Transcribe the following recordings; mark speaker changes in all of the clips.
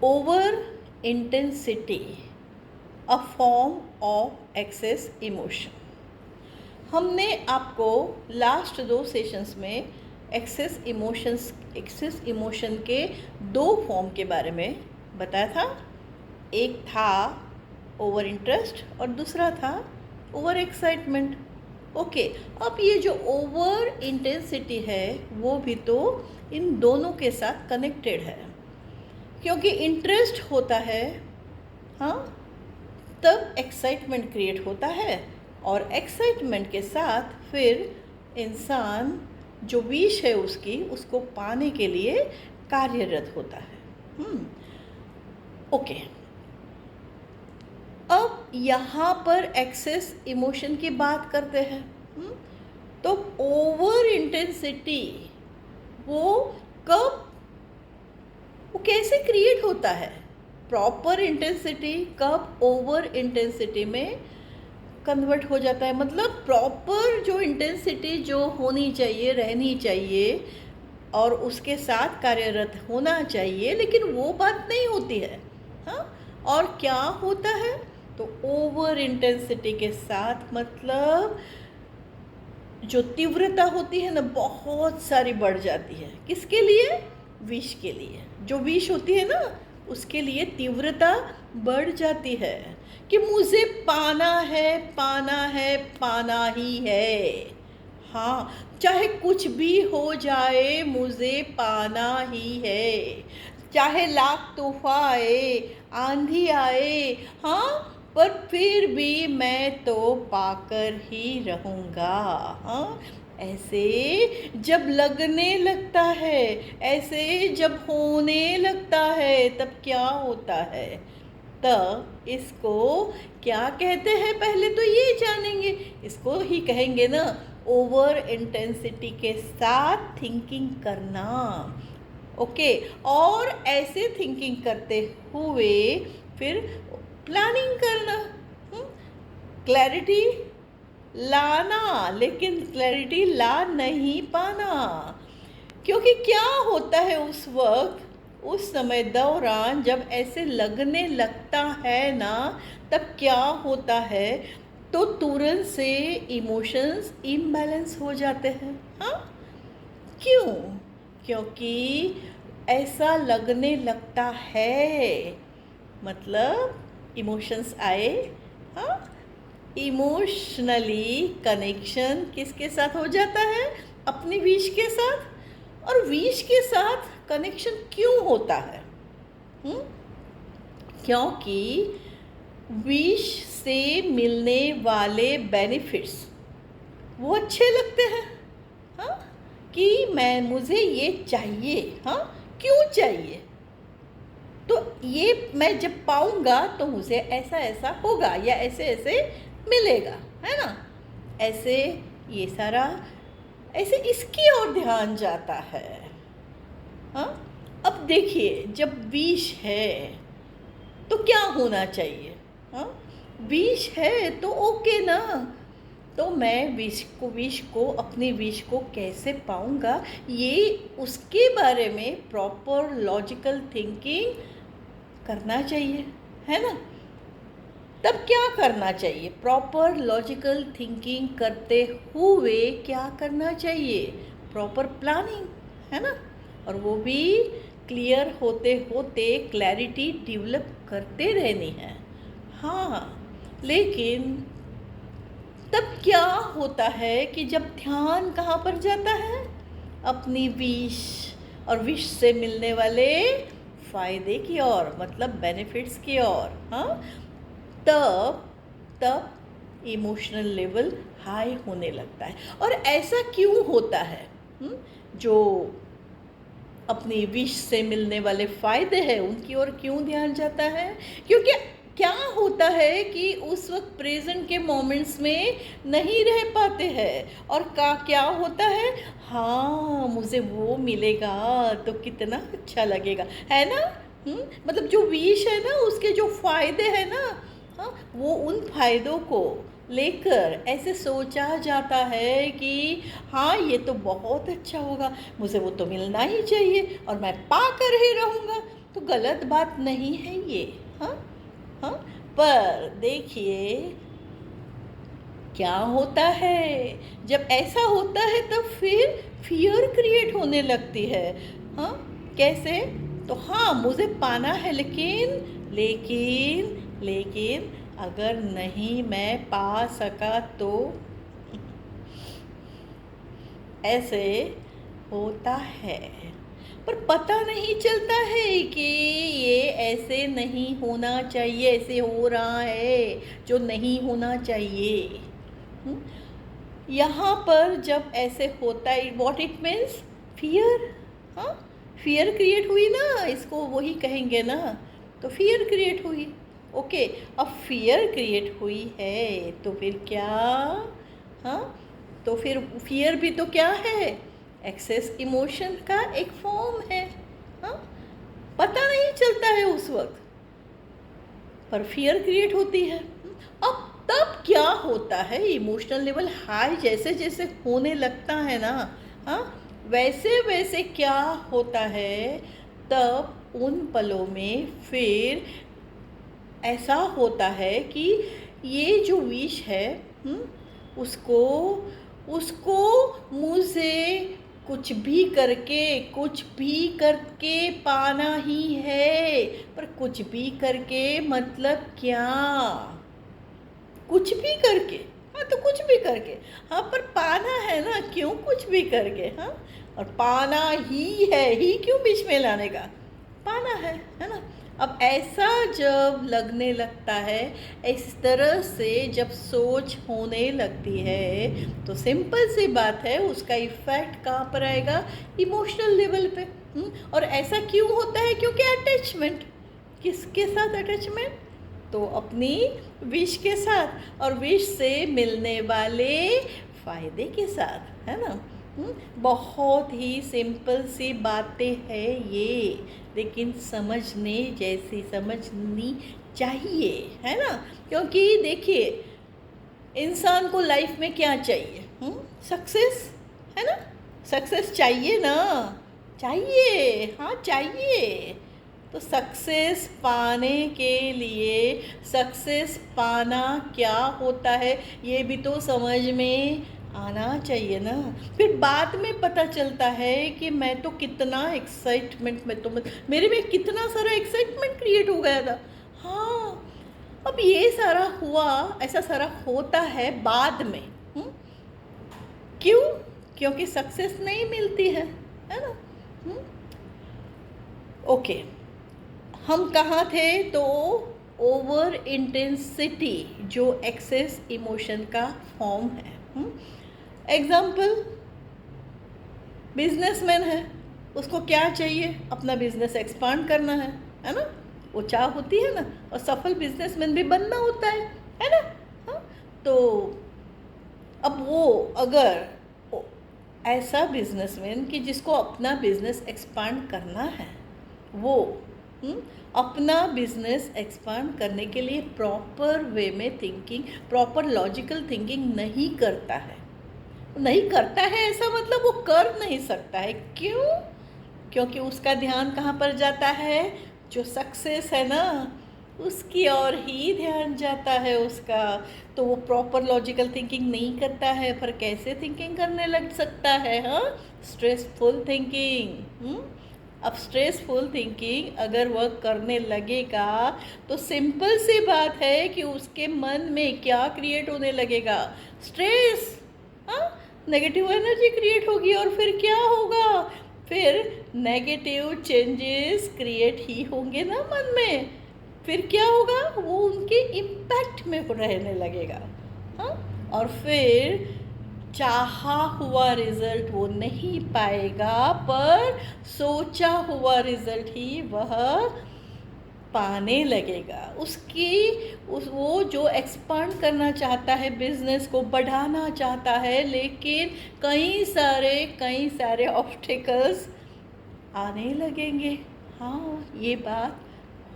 Speaker 1: Over intensity a form of excess emotion. हमने आपको last 2 sessions में एक्सेस इमोशन के 2 फॉर्म के बारे में बताया था। एक था ओवर इंटरेस्ट और दूसरा था ओवर एक्साइटमेंट। ओके, अब ये जो ओवर इंटेंसिटी है वो भी तो इन दोनों के साथ कनेक्टेड है, क्योंकि इंटरेस्ट होता है, हाँ, तब एक्साइटमेंट क्रिएट होता है और एक्साइटमेंट के साथ फिर इंसान जो विश है उसको पाने के लिए कार्यरत होता है। ओके, अब यहाँ पर एक्सेस इमोशन की बात करते हैं। तो ओवर इंटेंसिटी वो कैसे क्रिएट होता है? प्रॉपर इंटेंसिटी कब ओवर इंटेंसिटी में कन्वर्ट हो जाता है? मतलब प्रॉपर जो इंटेंसिटी जो होनी चाहिए, रहनी चाहिए और उसके साथ कार्यरत होना चाहिए, लेकिन वो बात नहीं होती है। हाँ, और क्या होता है? तो ओवर इंटेंसिटी के साथ मतलब जो तीव्रता होती है ना, बहुत सारी बढ़ जाती है। किसके लिए? विष के लिए। जो विष होती है ना, उसके लिए तीव्रता बढ़ जाती है कि मुझे पाना है, पाना है, पाना ही है। हाँ, चाहे कुछ भी हो जाए मुझे पाना ही है, चाहे लाख तूफान आए, आंधी आए, हाँ, पर फिर भी मैं तो पाकर ही रहूँगा। हाँ, ऐसे जब लगने लगता है, ऐसे जब होने लगता है, तब क्या होता है? तब इसको क्या कहते हैं? पहले तो ये जानेंगे। इसको ही कहेंगे ना, ओवर इंटेंसिटी के साथ थिंकिंग करना। ओके, और ऐसे थिंकिंग करते हुए फिर प्लानिंग करना, क्लैरिटी लाना, लेकिन क्लैरिटी ला नहीं पाना। क्योंकि क्या होता है उस वक्त, उस समय दौरान जब ऐसे लगने लगता है ना, तब क्या होता है? तो तुरंत से इमोशंस इम्बैलेंस हो जाते हैं। हाँ, क्यों? क्योंकि ऐसा लगने लगता है, मतलब इमोशंस आए। हाँ, इमोशनली कनेक्शन किसके साथ हो जाता है? अपने विश के साथ। और विश के साथ कनेक्शन क्यों होता है? क्योंकि विश से मिलने वाले बेनिफिट्स वो अच्छे लगते हैं। हाँ, कि मुझे ये चाहिए। हाँ, क्यों चाहिए? तो ये मैं जब पाऊंगा तो मुझे ऐसा ऐसा होगा या ऐसे ऐसे मिलेगा, है ना? ऐसे ये सारा ऐसे इसकी ओर ध्यान जाता है। हाँ, अब देखिए, जब विश है तो क्या होना चाहिए? हाँ, विश है तो ओके ना। तो मैं अपनी विश को कैसे पाऊंगा, ये उसके बारे में प्रॉपर लॉजिकल थिंकिंग करना चाहिए, है ना? तब क्या करना चाहिए? प्रॉपर लॉजिकल थिंकिंग करते हुए क्या करना चाहिए? प्रॉपर प्लानिंग, है ना? और वो भी क्लियर होते होते क्लैरिटी डेवलप करते रहनी है। हाँ, लेकिन तब क्या होता है कि जब ध्यान कहाँ पर जाता है? अपनी विश और विश से मिलने वाले फायदे की ओर, मतलब बेनिफिट्स की ओर। हाँ, तब इमोशनल लेवल हाई होने लगता है। और ऐसा क्यों होता है? जो अपनी विश से मिलने वाले फायदे हैं उनकी ओर क्यों ध्यान जाता है? क्योंकि क्या होता है कि उस वक्त प्रेजेंट के मोमेंट्स में नहीं रह पाते हैं और क्या होता है? हाँ, मुझे वो मिलेगा तो कितना अच्छा लगेगा, है ना? मतलब जो विश है ना, उसके जो फायदे हैं ना, हाँ, वो उन फायदों को लेकर ऐसे सोचा जाता है कि हाँ, ये तो बहुत अच्छा होगा, मुझे वो तो मिलना ही चाहिए और मैं पा कर ही रहूँगा। तो गलत बात नहीं है ये। हाँ हाँ, पर देखिए क्या होता है, जब ऐसा होता है तब फिर फियर क्रिएट होने लगती है। हाँ, कैसे? तो हाँ, मुझे पाना है, लेकिन अगर नहीं मैं पा सका तो ऐसे होता है। पर पता नहीं चलता है कि ये ऐसे नहीं होना चाहिए, ऐसे हो रहा है जो नहीं होना चाहिए। हम्म? यहाँ पर जब ऐसे होता है, व्हाट इट मीन्स? फियर। हाँ, फियर क्रिएट हुई ना, इसको वही कहेंगे ना, तो फियर क्रिएट हुई। ओके, अब फियर क्रिएट हुई है तो फिर क्या? हाँ, तो फिर फियर भी तो क्या है? एक्सेस इमोशन का एक फॉर्म है। हाँ, पता नहीं चलता है उस वक्त, पर फियर क्रिएट होती है। अब तब क्या होता है, इमोशनल लेवल हाई जैसे जैसे होने लगता है ना, हाँ, वैसे वैसे क्या होता है, तब उन पलों में फिर ऐसा होता है कि ये जो विश है, उसको उसको मुझे कुछ भी करके पाना ही है। पर कुछ भी करके मतलब क्या? कुछ भी करके। हाँ, तो कुछ भी करके। हाँ, पर पाना है ना, क्यों कुछ भी करके? हाँ, और पाना ही है, ही क्यों बीच में लाने का? पाना है ना। अब ऐसा जब लगने लगता है, इस तरह से जब सोच होने लगती है, तो सिंपल सी बात है, उसका इफेक्ट कहाँ पर आएगा? इमोशनल लेवल पे। और ऐसा क्यों होता है? क्योंकि अटैचमेंट। किसके साथ अटैचमेंट? तो अपनी विश के साथ, और विश से मिलने वाले फायदे के साथ, है ना। बहुत ही सिंपल सी बातें हैं ये, लेकिन समझनी चाहिए, है ना। क्योंकि देखिए, इंसान को लाइफ में क्या चाहिए? सक्सेस, है ना। सक्सेस चाहिए ना, चाहिए, हाँ चाहिए। तो सक्सेस पाने के लिए, सक्सेस पाना क्या होता है ये भी तो समझ में आना चाहिए ना। फिर बाद में पता चलता है कि मैं तो कितना एक्साइटमेंट में, तो मेरे में कितना सारा एक्साइटमेंट क्रिएट हो गया था। हाँ, अब ये सारा हुआ, ऐसा सारा होता है बाद में। क्यों? क्योंकि सक्सेस नहीं मिलती है ना। ओके, हम कहाँ थे? तो ओवर इंटेंसिटी जो एक्सेस इमोशन का फॉर्म है। एग्जाम्पल, बिजनेसमैन है, उसको क्या चाहिए? अपना बिजनेस एक्सपांड करना है ना। वो चाह होती है ना, और सफल बिजनेसमैन भी बनना होता है ना। हाँ, तो अब वो अगर ऐसा बिजनेसमैन कि जिसको अपना बिजनेस एक्सपांड करना है, वो अपना बिजनेस एक्सपांड करने के लिए प्रॉपर वे में थिंकिंग, प्रॉपर लॉजिकल थिंकिंग नहीं करता है। ऐसा मतलब वो कर नहीं सकता है। क्यों? क्योंकि उसका ध्यान कहाँ पर जाता है? जो सक्सेस है ना, उसकी ओर ही ध्यान जाता है उसका। तो वो प्रॉपर लॉजिकल थिंकिंग नहीं करता है, पर कैसे थिंकिंग करने लग सकता है? हाँ, स्ट्रेसफुल थिंकिंग। अब स्ट्रेसफुल थिंकिंग अगर वह करने लगेगा, तो सिंपल सी बात है कि उसके मन में क्या क्रिएट होने लगेगा? स्ट्रेस। हाँ, नेगेटिव एनर्जी क्रिएट होगी, और फिर क्या होगा? फिर नेगेटिव चेंजेस क्रिएट ही होंगे ना मन में। फिर क्या होगा? वो उनके इम्पैक्ट में रहने लगेगा। हाँ, और फिर चाहा हुआ रिजल्ट वो नहीं पाएगा, पर सोचा हुआ रिजल्ट ही वह पाने लगेगा। वो जो एक्सपांड करना चाहता है, बिजनेस को बढ़ाना चाहता है, लेकिन कई सारे ऑब्स्टिकल्स आने लगेंगे। हाँ, ये बात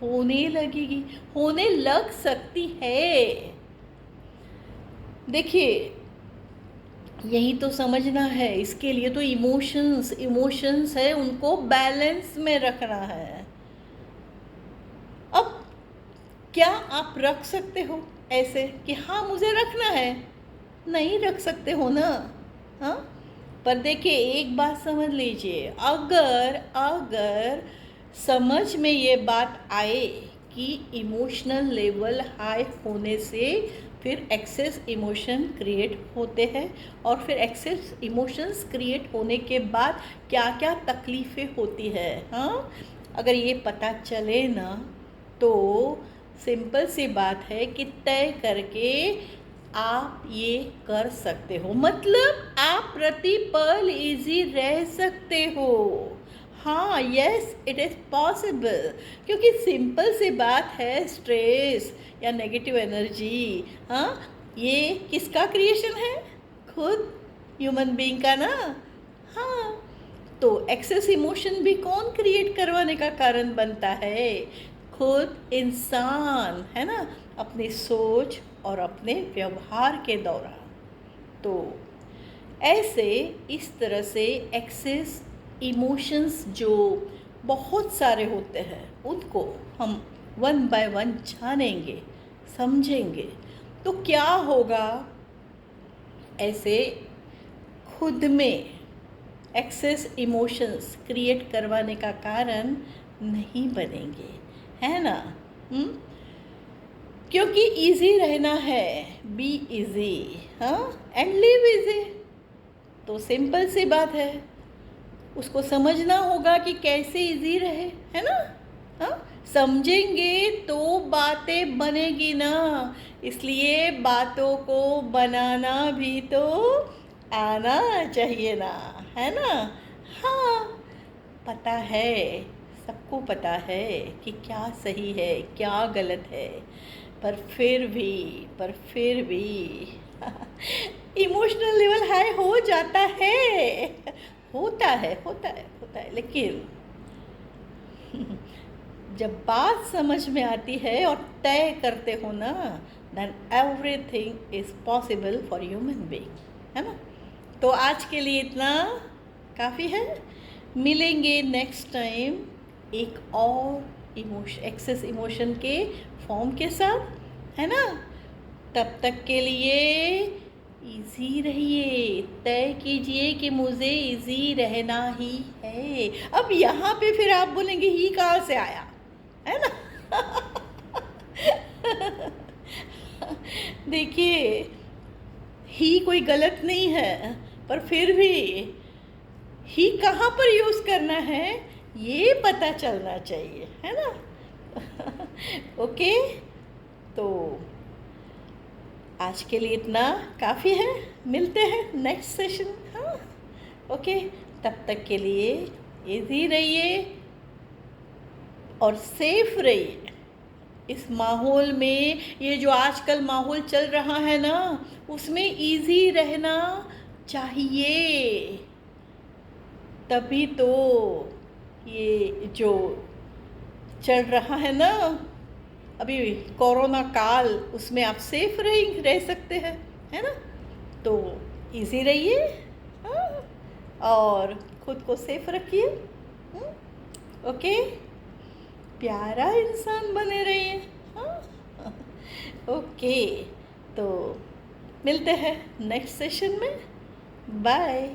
Speaker 1: होने लग सकती है। देखिए, यही तो समझना है। इसके लिए तो इमोशंस है, उनको बैलेंस में रखना है। क्या आप रख सकते हो ऐसे कि हाँ मुझे रखना है? नहीं रख सकते हो ना। हाँ, पर देखिए एक बात समझ लीजिए, अगर अगर समझ में ये बात आए कि इमोशनल लेवल हाई होने से फिर एक्सेस इमोशन क्रिएट होते हैं, और फिर एक्सेस इमोशंस क्रिएट होने के बाद क्या क्या तकलीफ़ें होती है, हाँ, अगर ये पता चले ना, तो सिंपल सी बात है कि तय करके आप ये कर सकते हो, मतलब आप प्रतिपल इजी रह सकते हो। हाँ, यस इट इज़ पॉसिबल, क्योंकि सिंपल सी बात है, स्ट्रेस या नेगेटिव एनर्जी, हाँ, ये किसका क्रिएशन है? खुद ह्यूमन बीइंग का ना। हाँ, तो एक्सेस इमोशन भी कौन क्रिएट करवाने का कारण बनता है? खुद इंसान, है ना, अपनी सोच और अपने व्यवहार के दौरान। तो ऐसे इस तरह से एक्सेस इमोशंस जो बहुत सारे होते हैं, उनको हम वन बाय वन जानेंगे, समझेंगे। तो क्या होगा, ऐसे खुद में एक्सेस इमोशंस क्रिएट करवाने का कारण नहीं बनेंगे, है ना। हुँ? क्योंकि इजी रहना है, बी इजी, हाँ, एंड लिव इजी। तो सिंपल सी बात है, उसको समझना होगा कि कैसे इजी रहे, है ना। हाँ, समझेंगे तो बातें बनेगी ना, इसलिए बातों को बनाना भी तो आना चाहिए ना, है ना। हाँ, पता है, सबको पता है कि क्या सही है क्या गलत है, पर फिर भी इमोशनल लेवल हाई हो जाता है, होता है, लेकिन जब बात समझ में आती है और तय करते हो ना, then everything is possible for human being, है ना। तो आज के लिए इतना काफ़ी है, मिलेंगे नेक्स्ट टाइम एक और एक्सेस इमोशन के फॉर्म के साथ, है ना। तब तक के लिए इजी रहिए, तय कीजिए कि मुझे इजी रहना ही है। अब यहाँ पे फिर आप बोलेंगे ही कहाँ से आया, है ना। देखिए, ही कोई गलत नहीं है, पर फिर भी ही कहाँ पर यूज़ करना है ये पता चलना चाहिए, है ना। ओके, तो आज के लिए इतना काफ़ी है, मिलते हैं नेक्स्ट सेशन, हाँ। ओके, तब तक के लिए इजी रहिए और सेफ रहिए इस माहौल में। ये जो आजकल माहौल चल रहा है ना, उसमें इजी रहना चाहिए, तभी तो ये जो चल रहा है ना अभी कोरोना काल, उसमें आप सेफ रह सकते हैं, है ना। तो इजी रहिए, हाँ, और खुद को सेफ रखिए, ओके, प्यारा इंसान बने रहिए, हाँ। ओके, तो मिलते हैं नेक्स्ट सेशन में, बाय।